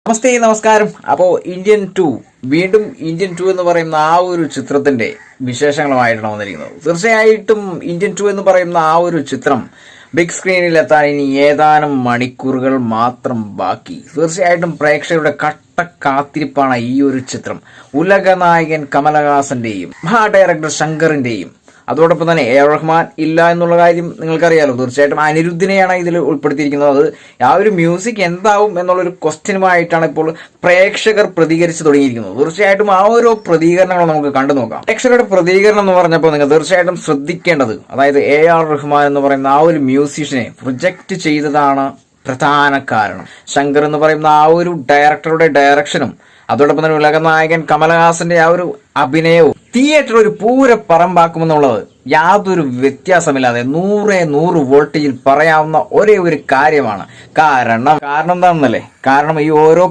നമസ്തേ, നമസ്കാരം. അപ്പോൾ Indian two എന്ന് പറയുന്ന ആ ഒരു ചിത്രത്തിന്റെ വിശേഷങ്ങളുമായിട്ടാണ് വന്നിരിക്കുന്നത്. തീർച്ചയായിട്ടും ഇന്ത്യൻ ടു എന്ന് പറയുന്ന ആ ഒരു ചിത്രം ബിഗ് സ്ക്രീനിൽ എത്താൻ ഇനി ഏതാനും മണിക്കൂറുകൾ മാത്രം ബാക്കി. തീർച്ചയായിട്ടും പ്രേക്ഷകരുടെ കട്ട കാത്തിരിപ്പാണ് ഈ ഒരു ചിത്രം. ഉലകനായകൻ കമലഹാസന്റെയും ഡയറക്ടർ ശങ്കറിന്റെയും അതോടൊപ്പം തന്നെ എ ആർ റഹ്മാൻ ഇല്ല എന്നുള്ള കാര്യം നിങ്ങൾക്കറിയാലോ. തീർച്ചയായിട്ടും അനിരുദ്ധിനെയാണ് ഇതിൽ ഉൾപ്പെടുത്തിയിരിക്കുന്നത്. അത് ആ ഒരു മ്യൂസിക് എന്താവും എന്നുള്ളൊരു ക്വസ്റ്റ്യനുമായിട്ടാണ് ഇപ്പോൾ പ്രേക്ഷകർ പ്രതികരിച്ച് തുടങ്ങിയിരിക്കുന്നത്. തീർച്ചയായിട്ടും ആ ഓരോ പ്രതികരണങ്ങൾ നമുക്ക് കണ്ടു നോക്കാം. പ്രേക്ഷകരുടെ പ്രതികരണം എന്ന് പറഞ്ഞപ്പോൾ നിങ്ങൾ തീർച്ചയായിട്ടും ശ്രദ്ധിക്കേണ്ടത്, അതായത് എ ആർ റഹ്മാൻ എന്ന് പറയുന്ന ആ ഒരു മ്യൂസീഷ്യനെ പ്രൊജക്റ്റ് ചെയ്തതാണ് പ്രധാന കാരണം. ശങ്കർ എന്ന് പറയുന്ന ആ ഒരു ഡയറക്ടറുടെ ഡയറക്ഷനും അതോടൊപ്പം തന്നെ ഉലകനായകൻ കമലഹാസന്റെ ആ ഒരു അഭിനയവും തിയേറ്റർ ഒരു പൂര പറമ്പാക്കുമെന്നുള്ളത് യാതൊരു വ്യത്യാസമില്ലാതെ 100 വോൾട്ടേജിൽ പറയാവുന്ന ഒരേ ഒരു കാര്യമാണ്. കാരണം എന്താണെന്നല്ലേ, കാരണം ഈ ഓരോ